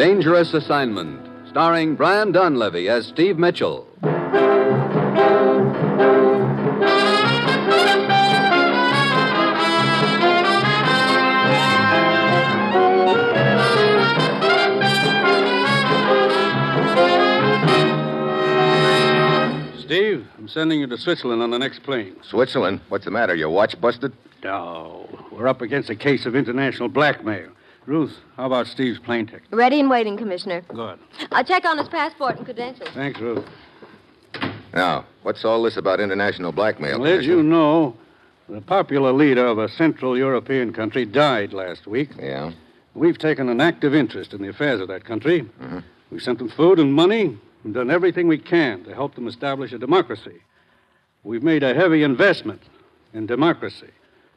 Dangerous Assignment, starring Brian Donlevy as Steve Mitchell. Steve, I'm sending you to Switzerland on the next plane. Switzerland? What's the matter? Your watch busted? No, we're up against a case of international blackmail. Ruth, how about Steve's plane ticket? Ready and waiting, Commissioner. Good. I'll check on his passport and credentials. Thanks, Ruth. Now, what's all this about international blackmail? Well, as you know, the popular leader of a Central European country died last week. Yeah? We've taken an active interest in the affairs of that country. Mm-hmm. We've sent them food and money and done everything we can to help them establish a democracy. We've made a heavy investment in democracy,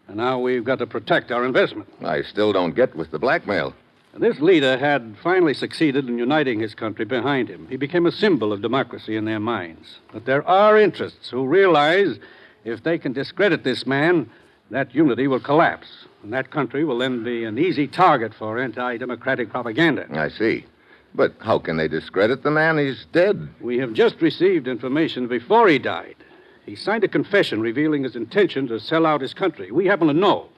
and now we've got to protect our investment. I still don't get with the blackmail. This leader had finally succeeded in uniting his country behind him. He became a symbol of democracy in their minds. But there are interests who realize if they can discredit this man, that unity will collapse, and that country will then be an easy target for anti-democratic propaganda. I see. But how can they discredit the man? He's dead. We have just received information before he died. He signed a confession revealing his intention to sell out his country. We happen to know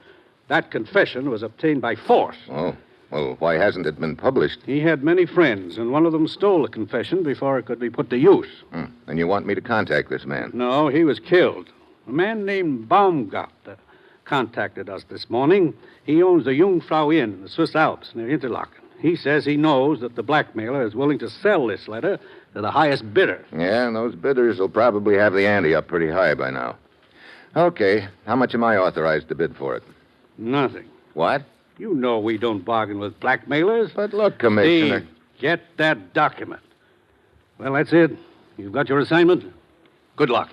that confession was obtained by force. Oh, well, why hasn't it been published? He had many friends, and one of them stole the confession before it could be put to use. And you want me to contact this man? No, he was killed. A man named Baumgart contacted us this morning. He owns the Jungfrau Inn in the Swiss Alps near Interlaken. He says he knows that the blackmailer is willing to sell this letter to the highest bidder. Yeah, and those bidders will probably have the ante up pretty high by now. Okay, how much am I authorized to bid for it? Nothing. What? You know we don't bargain with blackmailers. But look, Commissioner... Steve, get that document. Well, that's it. You've got your assignment. Good luck.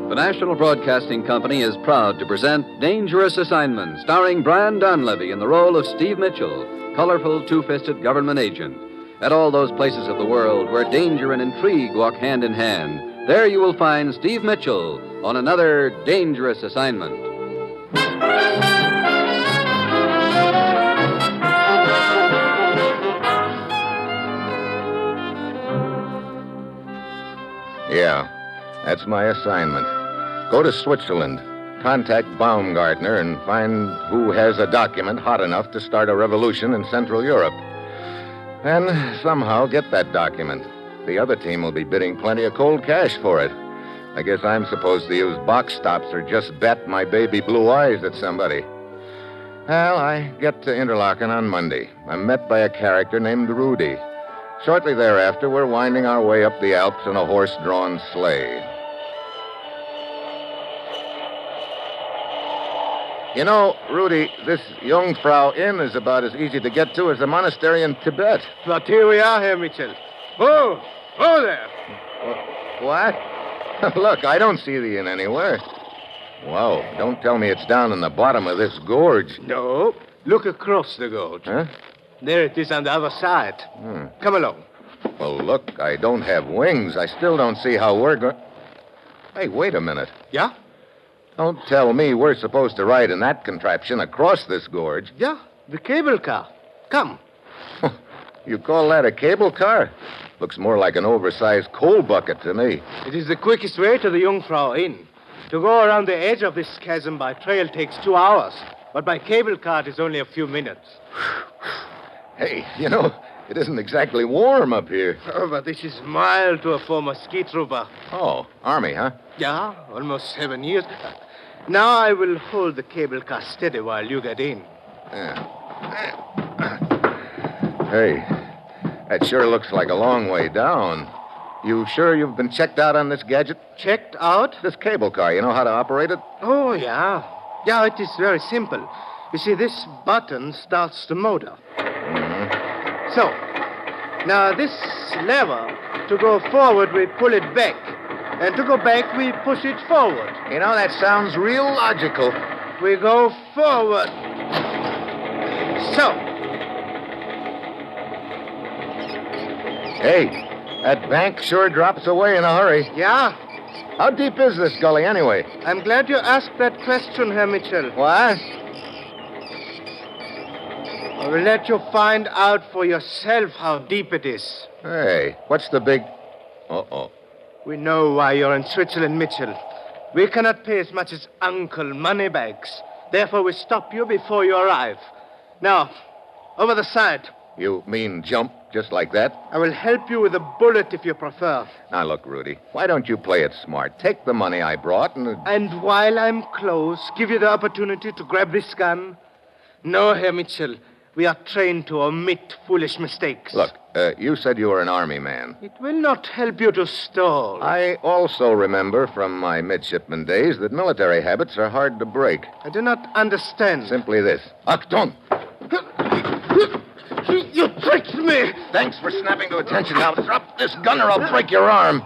The National Broadcasting Company is proud to present Dangerous Assignment, starring Brian Donlevy in the role of Steve Mitchell, colorful, two-fisted government agent. At all those places of the world where danger and intrigue walk hand in hand, there you will find Steve Mitchell on another Dangerous Assignment. Yeah, that's my assignment. Go to Switzerland, contact Baumgartner, and find who has a document hot enough to start a revolution in Central Europe. And somehow get that document. The other team will be bidding plenty of cold cash for it. I guess I'm supposed to use box stops or just bet my baby blue eyes at somebody. Well, I get to Interlaken on Monday. I'm met by a character named Rudy. Shortly thereafter, we're winding our way up the Alps in a horse-drawn sleigh. You know, Rudy, this Jungfrau Inn is about as easy to get to as a monastery in Tibet. But here we are, Herr Mitchell. Oh there. What? Look, I don't see the inn anywhere. Wow, don't tell me it's down in the bottom of this gorge. No, look across the gorge. Huh? There it is on the other side. Come along. Well, look, I don't have wings. I still don't see how we're going... Hey, wait a minute. Yeah? Don't tell me we're supposed to ride in that contraption across this gorge. Yeah, the cable car. Come. You call that a cable car? Looks more like an oversized coal bucket to me. It is the quickest way to the Jungfrau Inn. To go around the edge of this chasm by trail takes 2 hours, but by cable car it is only a few minutes. Hey, you know, it isn't exactly warm up here. Oh, but this is mild to a former ski trooper. Oh, Army, huh? Yeah, almost 7 years. Now I will hold the cable car steady while you get in. Hey, that sure looks like a long way down. You sure you've been checked out on this gadget? Checked out? This cable car, you know how to operate it? Oh, yeah. Yeah, it is very simple. You see, this button starts the motor. Mm-hmm. So, now this lever, to go forward, we pull it back. And to go back, we push it forward. You know, that sounds real logical. We go forward. So, Hey, that bank sure drops away in a hurry. yeah, How deep is this gully anyway? I'm glad you asked that question, Herr Mitchell. What? I will let you find out for yourself how deep it is. Hey, what's the big... Uh-oh. We know why you're in Switzerland, Mitchell. We cannot pay as much as Uncle Moneybags. Therefore, we stop you before you arrive. Now, over the side. You mean jump just like that? I will help you with a bullet if you prefer. Now, look, Rudy, why don't you play it smart? Take the money I brought and... And while I'm close, give you the opportunity to grab this gun? No, Herr Mitchell. We are trained to omit foolish mistakes. Look, you said you were an army man. It will not help you to stall. I also remember from my midshipman days that military habits are hard to break. I do not understand. Simply this. Achtung! You tricked me! Thanks for snapping to attention. Now drop this gun or I'll break your arm.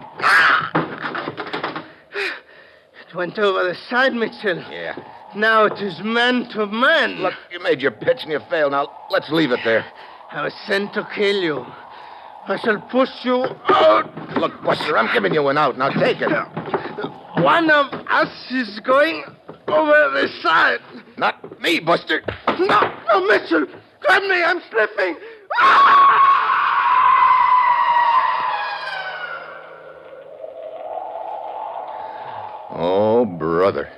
It went over the side, Mitchell. Yeah. Now it is man to man. Look, you made your pitch and you failed. Now, let's leave it there. I was sent to kill you. I shall push you out. Look, Buster, I'm giving you an out. Now take it. One of us is going over the side. Not me, Buster. No, Mitchell. Grab me. I'm slipping. Oh, brother.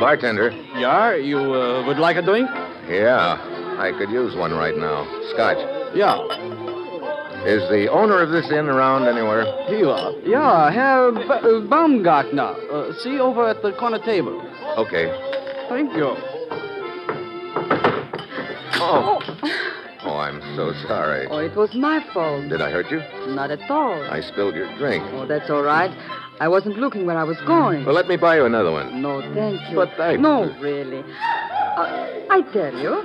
Bartender. Yeah, you would like a drink? Yeah, I could use one right now. Scotch. Yeah. Is the owner of this inn around anywhere? Here. Yeah, Herr Baumgartner. See over at the corner table. Okay. Thank you. Oh. Oh, I'm so sorry. Oh, it was my fault. Did I hurt you? Not at all. I spilled your drink. Oh, that's all right. I wasn't looking where I was going. Well, let me buy you another one. No, thank you. But thanks. No, really. I tell you,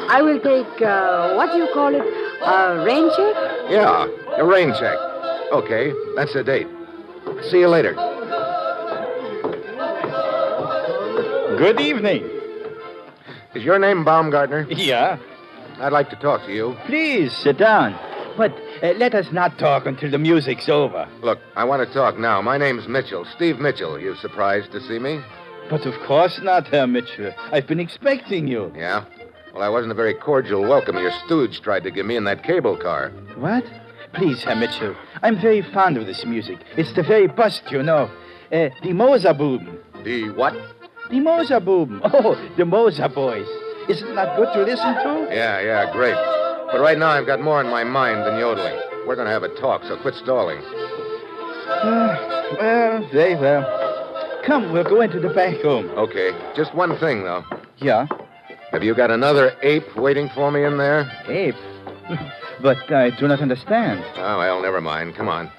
I will take, what do you call it? A rain check? Yeah, a rain check. Okay, that's the date. See you later. Good evening. Is your name Baumgartner? Yeah. I'd like to talk to you. Please sit down. But let us not talk until the music's over. Look, I want to talk now. My name's Mitchell, Steve Mitchell. You surprised to see me? But of course not, Herr Mitchell. I've been expecting you. Yeah? Well, I wasn't a very cordial welcome your stooge tried to give me in that cable car. What? Please, Herr Mitchell. I'm very fond of this music. It's the very bust, you know. The Moserbuben. The what? The Moserbuben. Oh, the Moser boys. Is it not good to listen to? Yeah, great. But right now I've got more in my mind than yodeling. We're going to have a talk, so quit stalling. Well, very well. Come, we'll go into the back room. Okay. Just one thing, though. Yeah? Have you got another ape waiting for me in there? Ape? But I do not understand. Oh, well, never mind. Come on.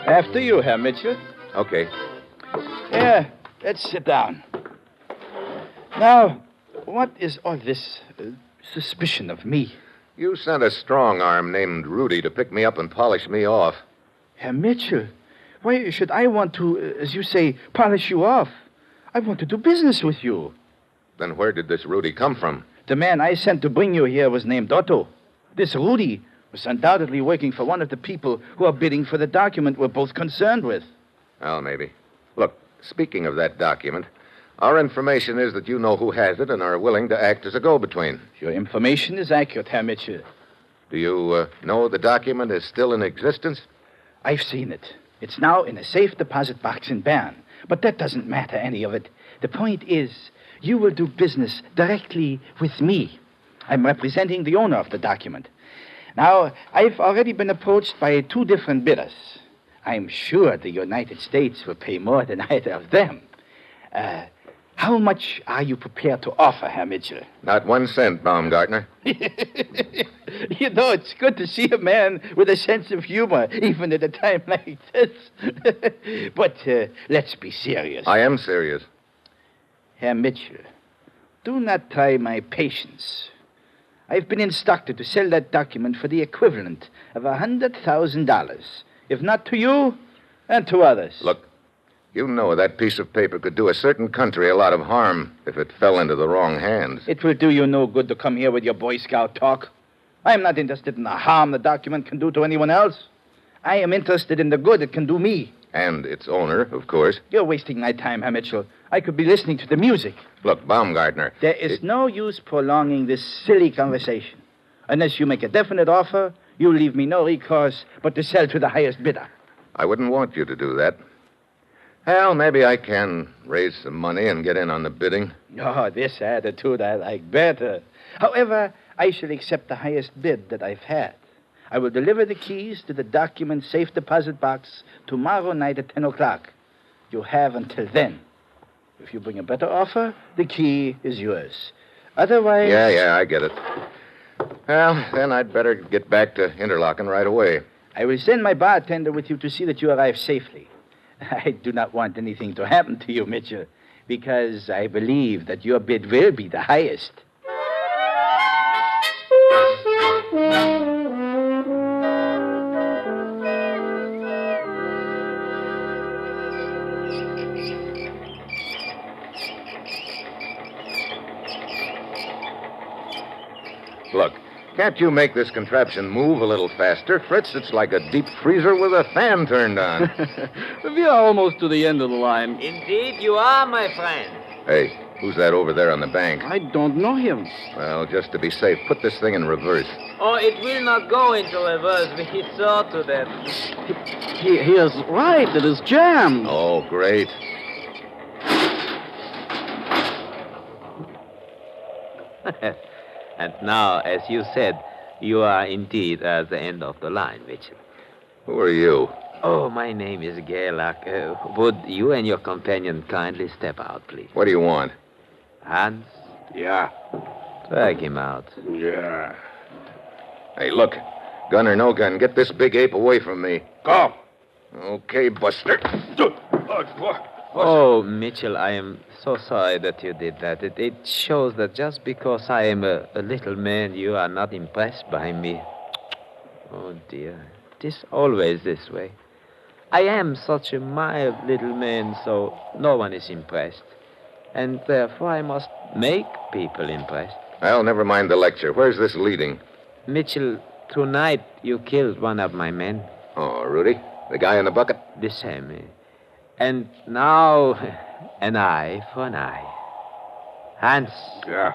After you, Herr Mitchell. Okay. Yeah, let's sit down. Now, what is all this suspicion of me? You sent a strong arm named Rudy to pick me up and polish me off. Herr Mitchell, why should I want to, as you say, polish you off? I want to do business with you. Then where did this Rudy come from? The man I sent to bring you here was named Otto. This Rudy was undoubtedly working for one of the people who are bidding for the document we're both concerned with. Well, maybe. Look, speaking of that document, our information is that you know who has it and are willing to act as a go-between. Your information is accurate, Herr Mitchell. Do you know the document is still in existence? I've seen it. It's now in a safe deposit box in Bern. But that doesn't matter, any of it. The point is, you will do business directly with me. I'm representing the owner of the document. Now, I've already been approached by 2 different bidders. I'm sure the United States will pay more than either of them. How much are you prepared to offer, Herr Mitchell? Not 1 cent, Baumgartner. You know, it's good to see a man with a sense of humor, even at a time like this. But let's be serious. I am serious. Herr Mitchell, Do not try my patience. I've been instructed to sell that document for the equivalent of $100,000. If not to you, and to others. Look, you know that piece of paper could do a certain country a lot of harm if it fell into the wrong hands. It will do you no good to come here with your Boy Scout talk. I am not interested in the harm the document can do to anyone else. I am interested in the good it can do me. And its owner, of course. You're wasting my time, Herr Mitchell. I could be listening to the music. Look, Baumgartner. There is no use prolonging this silly conversation. Unless you make a definite offer, you leave me no recourse but to sell to the highest bidder. I wouldn't want you to do that. Well, maybe I can raise some money and get in on the bidding. Oh, this attitude I like better. However, I shall accept the highest bid that I've had. I will deliver the keys to the document safe deposit box tomorrow night at 10 o'clock. You have until then. If you bring a better offer, the key is yours. Otherwise... Yeah, I get it. Well, then I'd better get back to Interlaken right away. I will send my bartender with you to see that you arrive safely. I do not want anything to happen to you, Mitchell, because I believe that your bid will be the highest. Look, can't you make this contraption move a little faster? Fritz, it's like a deep freezer with a fan turned on. We are almost to the end of the line. Indeed, you are, my friend. Hey, who's that over there on the bank? I don't know him. Well, just to be safe, put this thing in reverse. Oh, it will not go into reverse. We saw to that. He is right. It is jammed. Oh, great. And now, as you said, you are indeed at the end of the line, Mitchell. Who are you? Oh, my name is Gerlach. Would you and your companion kindly step out, please? What do you want? Hans, Yeah. drag him out. Yeah. Hey, look. Gun or no gun, get this big ape away from me. Go. Okay, Buster. Oh, Mitchell, I am so sorry that you did that. It shows that just because I am a little man, you are not impressed by me. Oh, dear. It is always this way. I am such a mild little man, so no one is impressed. And therefore I must make people impressed. Well, never mind the lecture. Where's this leading? Mitchell, tonight you killed one of my men. Oh, Rudy? The guy in the bucket? The same. And now, an eye for an eye. Hans, Yeah.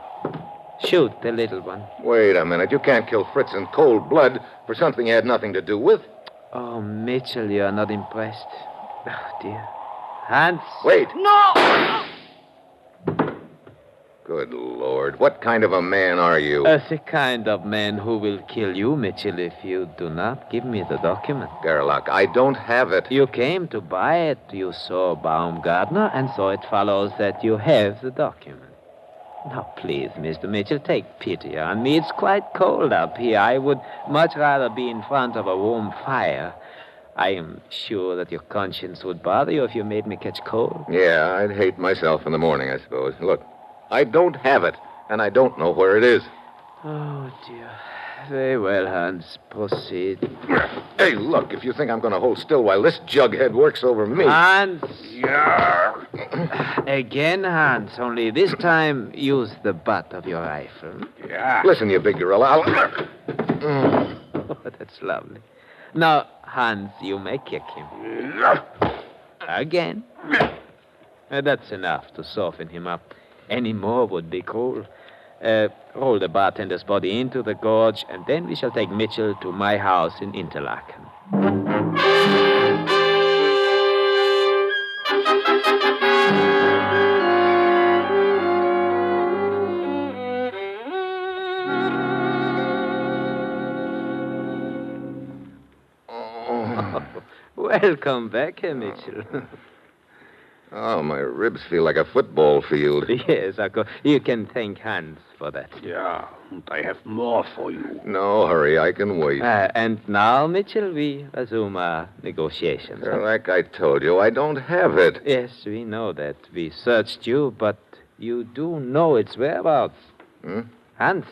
shoot the little one. Wait a minute. You can't kill Fritz in cold blood for something he had nothing to do with. Oh, Mitchell, you are not impressed. Oh, dear. Hans. Wait. No! Good Lord. What kind of a man are you? The kind of man who will kill you, Mitchell, if you do not give me the document. Gerlach, I don't have it. You came to buy it. You saw Baumgartner, and so it follows that you have the document. Now, please, Mr. Mitchell, take pity on me. It's quite cold up here. I would much rather be in front of a warm fire. I am sure that your conscience would bother you if you made me catch cold. Yeah, I'd hate myself in the morning, I suppose. Look, I don't have it, and I don't know where it is. Oh, dear. Very well, Hans. Proceed. Hey, look, if you think I'm going to hold still while this jughead works over me... Hans! Yeah. Again, Hans. Only this time, use the butt of your rifle. Yeah. Listen, you big gorilla, Oh, that's lovely. Now, Hans, you may kick him. Again. That's enough to soften him up. Any more would be cruel. Roll the bartender's body into the gorge, and then we shall take Mitchell to my house in Interlaken. Welcome back, Herr Mitchell. Oh, my ribs feel like a football field. Yes, of course. You can thank Hans for that. Yeah. And I have more for you. No hurry, I can wait. And now, Mitchell, we resume our negotiations. Like I told you, I don't have it. Yes, we know that. We searched you, but You do know its whereabouts. Hmm? Hans,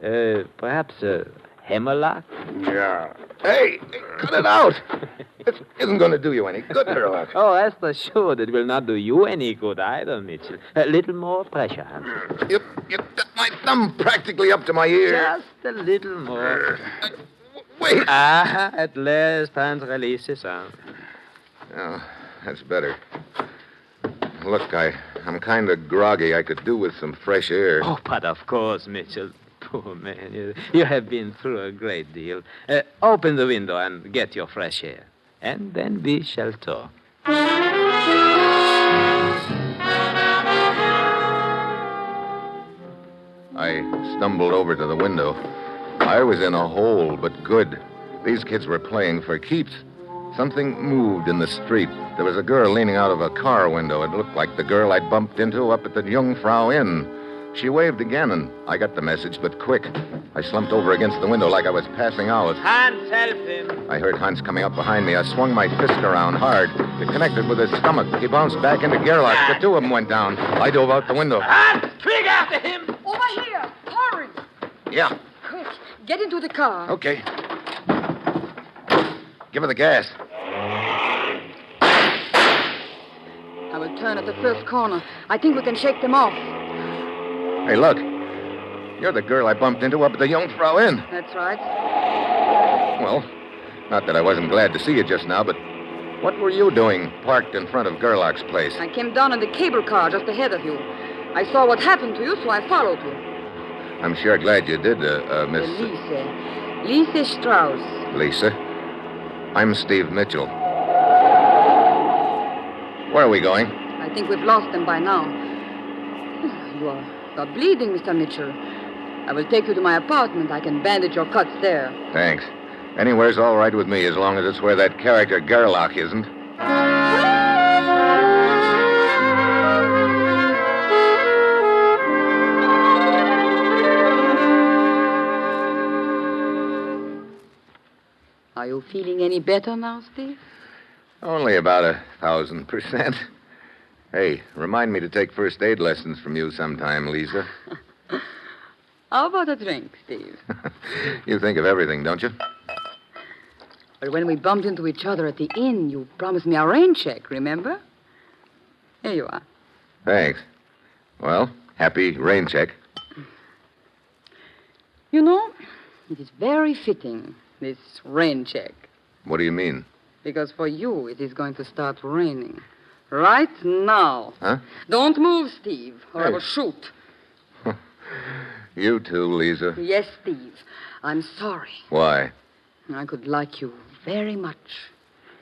perhaps a hammerlock? Yeah. Hey, cut it out. It isn't going to do you any good, Gerlach. Oh, rest assured, it will not do you any good either, Mitchell. A little more pressure, Hans. You got my thumb practically up to my ear. Just a little more. Wait. Ah, at last, Hans releases arm. Oh, that's better. Look, I'm kind of groggy. I could do with some fresh air. Oh, but of course, Mitchell. Poor man, you have been through a great deal. Open the window and get your fresh air. And then we shall talk. I stumbled over to the window. I was in a hole, but good. These kids were playing for keeps. Something moved in the street. There was a girl leaning out of a car window. It looked like the girl I'd bumped into up at the Jungfrau Inn. She waved again, and I got the message, but quick. I slumped over against the window like I was passing out. Hans, help him. I heard Hans coming up behind me. I swung my fist around hard. It connected with his stomach. He bounced back into Gerlach. The two of them went down. I dove out the window. Hans, Trig after him. Over here. Hurry. Yeah. Quick. Get into the car. Okay. Give her the gas. I will turn at the first corner. I think we can shake them off. Hey, look. You're the girl I bumped into up at the Jungfrau Inn. That's right. Well, not that I wasn't glad to see you just now, but what were you doing parked in front of Gerlach's place? I came down in the cable car just ahead of you. I saw what happened to you, so I followed you. I'm sure glad you did, Miss... Lise Strauss. Lisa. I'm Steve Mitchell. Where are we going? I think we've lost them by now. You are bleeding, Mr. Mitchell. I will take you to my apartment. I can bandage your cuts there. Thanks. Anywhere's all right with me, as long as it's where that character Gerlach isn't. Are you feeling any better now, Steve? Only about 1,000%. Hey, remind me to take first aid lessons from you sometime, Lisa. How about a drink, Steve? You think of everything, don't you? But when we bumped into each other at the inn, you promised me a rain check, remember? Here you are. Thanks. Well, happy rain check. You know, it is very fitting, this rain check. What do you mean? Because for you, it is going to start raining. Right now. Huh? Don't move, Steve, or I Hey. will shoot. You too, Lisa. Yes, Steve. I'm sorry. Why? I could like you very much.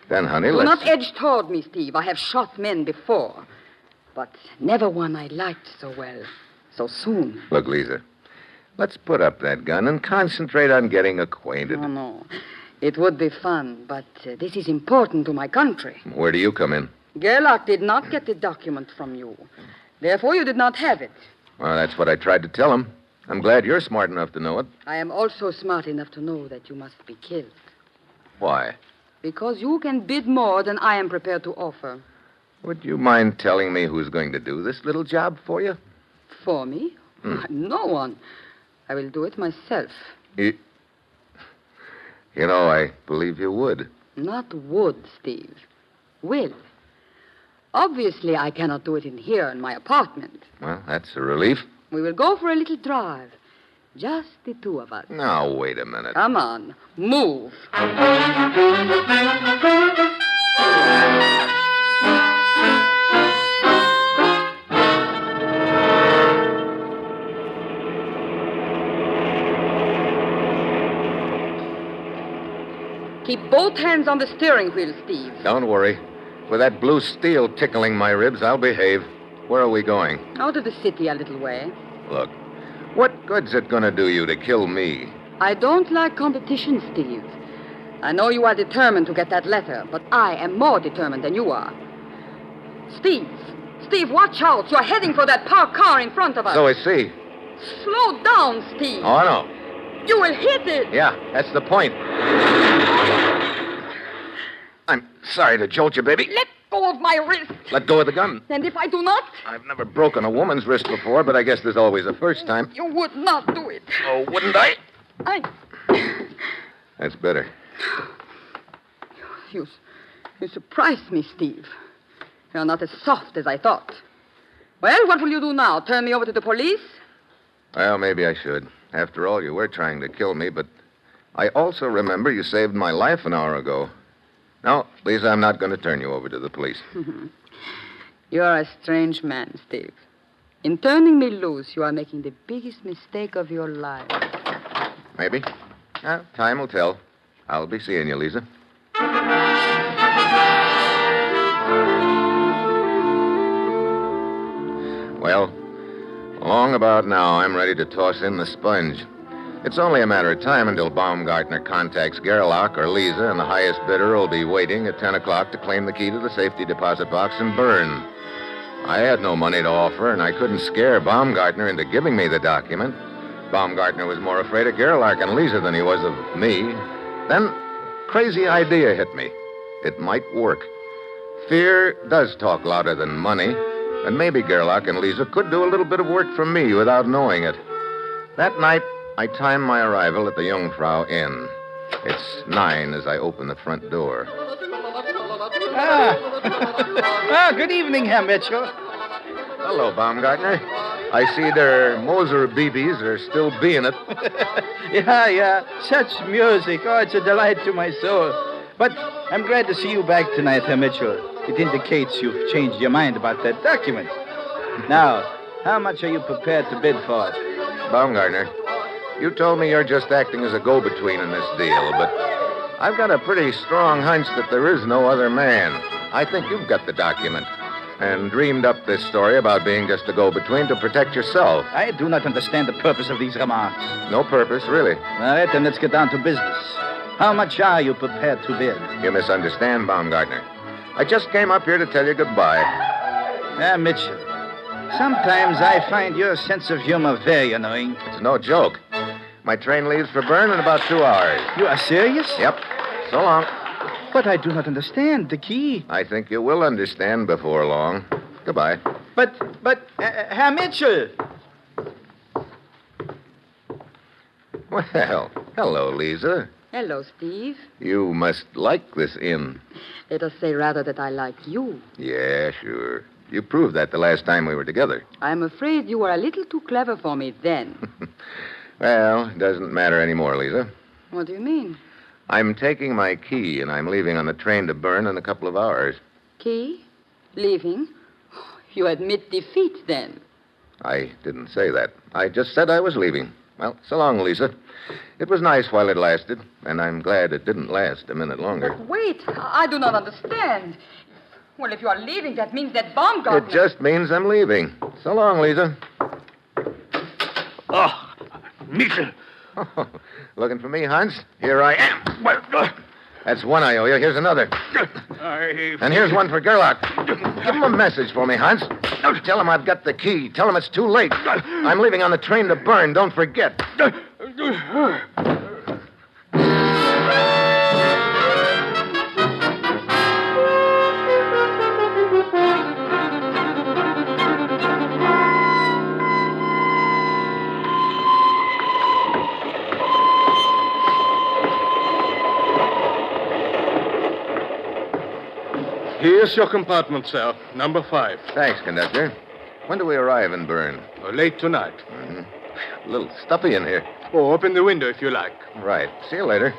Then, honey, Do let's... not edge toward me, Steve. I have shot men before. But never one I liked so well, so soon. Look, Lisa, let's put up that gun and concentrate on getting acquainted. Oh, no. It would be fun, but this is important to my country. Where do you come in? Gerlach did not get the document from you. Therefore, you did not have it. Well, that's what I tried to tell him. I'm glad you're smart enough to know it. I am also smart enough to know that you must be killed. Why? Because you can bid more than I am prepared to offer. Would you mind telling me who's going to do this little job for you? For me? No one. I will do it myself. You know, I believe you would. Not would, Steve. Will. Obviously, I cannot do it in here in my apartment. Well, that's a relief. We will go for a little drive. Just the two of us. Now, wait a minute. Come on. Move. Keep both hands on the steering wheel, Steve. Don't worry. With that blue steel tickling my ribs, I'll behave. Where are we going? Out of the city a little way. Look, what good's it going to do you to kill me? I don't like competition, Steve. I know you are determined to get that letter, but I am more determined than you are. Steve! Steve, watch out! You're heading for that parked car in front of us. So I see. Slow down, Steve. Oh, I know. You will hit it. Yeah, that's the point. I'm sorry to jolt you, baby. go of my wrist. Let go of the gun. And if I do not, I've never broken a woman's wrist before, but I guess there's always a first time. you would not do it. Oh, wouldn't I? I... That's better. You surprised me, Steve. You're not as soft as I thought. Well, what will you do now? Turn me over to the police? Well, maybe I should. After all, you were trying to kill me, but I also remember you saved my life an hour ago. No, Lisa, I'm not going to turn you over to the police. You're a strange man, Steve. In turning me loose, you are making the biggest mistake of your life. Maybe. Time will tell. I'll be seeing you, Lisa. Well, long about now, I'm ready to toss in the sponge. It's only a matter of time until Baumgartner contacts Gerlach or Lisa, and the highest bidder will be waiting at 10 o'clock to claim the key to the safety deposit box and burn. I had no money to offer, and I couldn't scare Baumgartner into giving me the document. Baumgartner was more afraid of Gerlach and Lisa than he was of me. Then, crazy idea hit me. It might work. Fear does talk louder than money, and maybe Gerlach and Lisa could do a little bit of work for me without knowing it. That night, I timed my arrival at the Jungfrau Inn. It's 9 as I open the front door. Good evening, Herr Mitchell. Hello, Baumgartner. I see their Moser BBs are still being it. Yeah. Such music. Oh, it's a delight to my soul. But I'm glad to see you back tonight, Herr Mitchell. It indicates you've changed your mind about that document. Now, how much are you prepared to bid for it? Baumgartner, you told me you're just acting as a go-between in this deal, but I've got a pretty strong hunch that there is no other man. I think you've got the document and dreamed up this story about being just a go-between to protect yourself. I do not understand the purpose of these remarks. No purpose, really. All right, then let's get down to business. How much are you prepared to bid? You misunderstand, Baumgartner. I just came up here to tell you goodbye. Mitchell, sometimes I find your sense of humor very annoying. It's no joke. My train leaves for Bern in about 2 hours. You are serious? Yep. So long. But I do not understand the key. I think you will understand before long. Goodbye. But, Herr Mitchell. Well, hello, Lisa. Hello, Steve. You must like this inn. Let us say rather that I like you. Yeah, sure. You proved that the last time we were together. I'm afraid you were a little too clever for me then. Well, it doesn't matter anymore, Lisa. What do you mean? I'm taking my key, and I'm leaving on the train to Bern in a couple of hours. Key? Leaving? You admit defeat, then. I didn't say that. I just said I was leaving. Well, so long, Lisa. It was nice while it lasted, and I'm glad it didn't last a minute longer. But wait, I do not understand. Well, if you are leaving, that means that Baumgartner... It just means I'm leaving. So long, Lisa. Oh, Mitchell. Oh, looking for me, Hans? Here I am. That's one I owe you. Here's another. And here's one for Gerlach. Give him a message for me, Hans. Tell him I've got the key. Tell him it's too late. I'm leaving on the train to Bern. Don't forget. Here's your compartment, sir. Number 5. Thanks, conductor. When do we arrive in Bern? Late tonight. A little stuffy in here. Oh, open the window if you like. Right. See you later.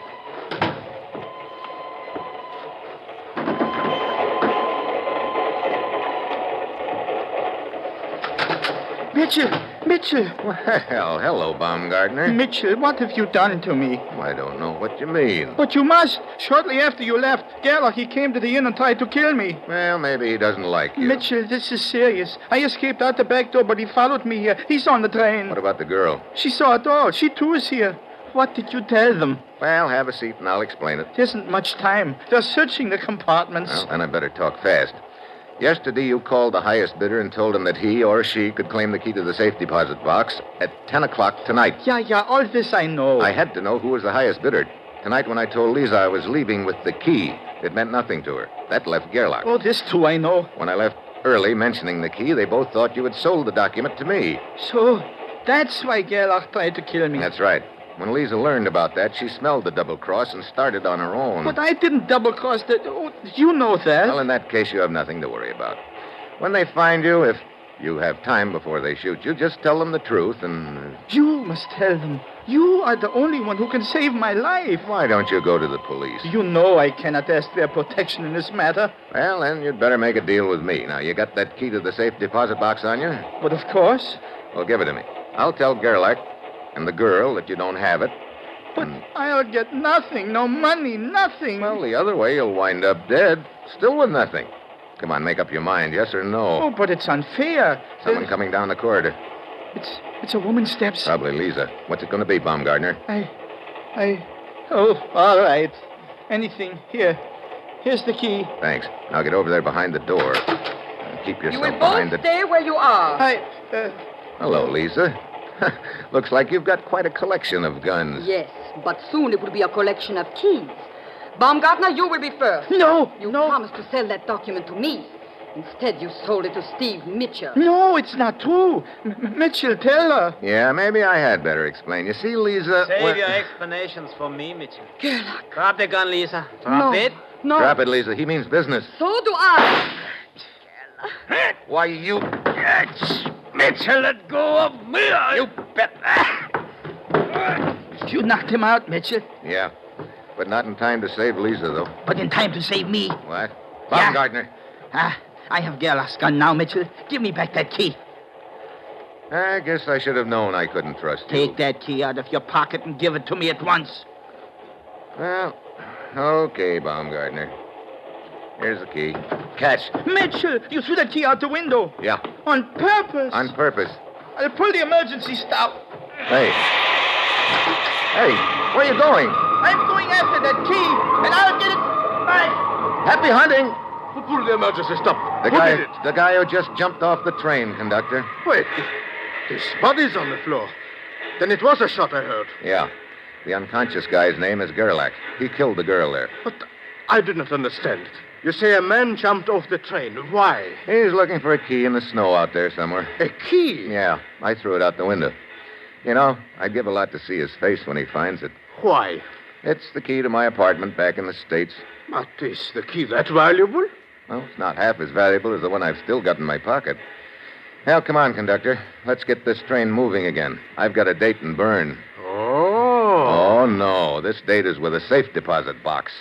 Mitchell. Well, hello, Baumgartner. Mitchell, what have you done to me? I don't know what you mean. But you must. Shortly after you left, Gerlach, he came to the inn and tried to kill me. Well, maybe he doesn't like you. Mitchell, this is serious. I escaped out the back door, but he followed me here. He's on the train. What about the girl? She saw it all. She, too, is here. What did you tell them? Well, have a seat and I'll explain it. There isn't much time. They're searching the compartments. Well, then I better talk fast. Yesterday, you called the highest bidder and told him that he or she could claim the key to the safe deposit box at 10 o'clock tonight. Yeah, all this I know. I had to know who was the highest bidder. Tonight, when I told Lisa I was leaving with the key, It meant nothing to her. That left Gerlach. Oh, this too I know. When I left early mentioning the key, they both thought you had sold the document to me. So, that's why Gerlach tried to kill me. That's right. When Lisa learned about that, she smelled the double cross and started on her own. But I didn't double-cross the... Oh, you know that. Well, in that case, you have nothing to worry about. When they find you, if you have time before they shoot you, just tell them the truth and... You must tell them. You are the only one who can save my life. Why don't you go to the police? You know I cannot ask their protection in this matter. Well, then you'd better make a deal with me. Now, you got that key to the safe deposit box on you? But of course. Well, give it to me. I'll tell Gerlach and the girl that you don't have it. But I'll get nothing. No money, nothing. Well, the other way, you'll wind up dead, still with nothing. Come on, make up your mind, yes or no. Oh, but it's unfair. Someone coming down the corridor. It's a woman's steps. Probably Lisa. What's it going to be, Baumgartner? Oh, all right. Anything. Here's the key. Thanks. Now get over there behind the door. And keep yourself You will behind both stay where you are. Hello, Lisa. Looks like you've got quite a collection of guns. Yes, but soon it will be a collection of keys. Baumgartner, you will be first. No, You promised to sell that document to me. Instead, you sold it to Steve Mitchell. No, it's not true. Mitchell, tell her. Yeah, maybe I had better explain. You see, Lisa... Save your explanations for me, Mitchell. Gerlach. Drop the gun, Lisa. Drop it. No. Drop it, Lisa. He means business. So do I. Why, you... Mitchell, let go of me. You bet. You knocked him out, Mitchell. Yeah, but not in time to save Lisa, though. But in time to save me. What? Baumgartner. I have Gerlach's gun now, Mitchell. Give me back that key. I guess I should have known I couldn't trust you. Take that key out of your pocket and give it to me at once. Well, okay, Baumgartner. Here's the key. Catch. Mitchell, you threw that key out the window. Yeah, On purpose. on purpose. I'll pull the emergency stop. Hey. Hey, where are you going? I'm going after that key, and I'll get it back. Happy hunting. Who pulled the emergency stop? The guy who just jumped off the train, conductor. Wait. His body's on the floor. Then it was a shot I heard. Yeah. The unconscious guy's name is Gerlach. He killed the girl there. But I do not understand. You say a man jumped off the train. Why? He's looking for a key in the snow out there somewhere. A key? Yeah, I threw it out the window. You know, I'd give a lot to see his face when he finds it. Why? It's the key to my apartment back in the States. But is the key that valuable? Well, it's not half as valuable as the one I've still got in my pocket. Well, come on, conductor. Let's get this train moving again. I've got a date in Bern. Oh. Oh, no. This date is with a safe deposit box.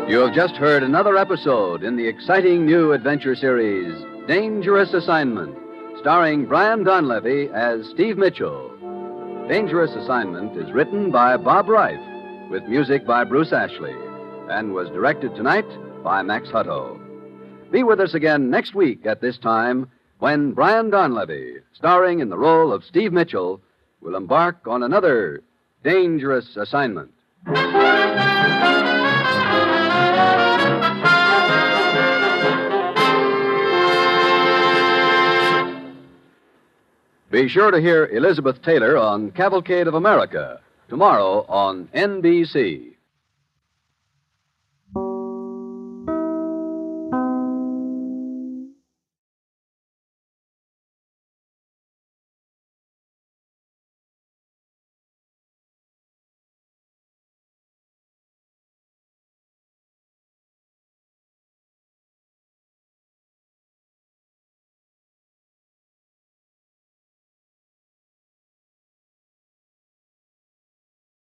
You have just heard another episode in the exciting new adventure series, Dangerous Assignment, starring Brian Donlevy as Steve Mitchell. Dangerous Assignment is written by Bob Reif, with music by Bruce Ashley, and was directed tonight by Max Hutto. Be with us again next week at this time when Brian Donlevy, starring in the role of Steve Mitchell, will embark on another Dangerous Assignment. Be sure to hear Elizabeth Taylor on Cavalcade of America tomorrow on NBC.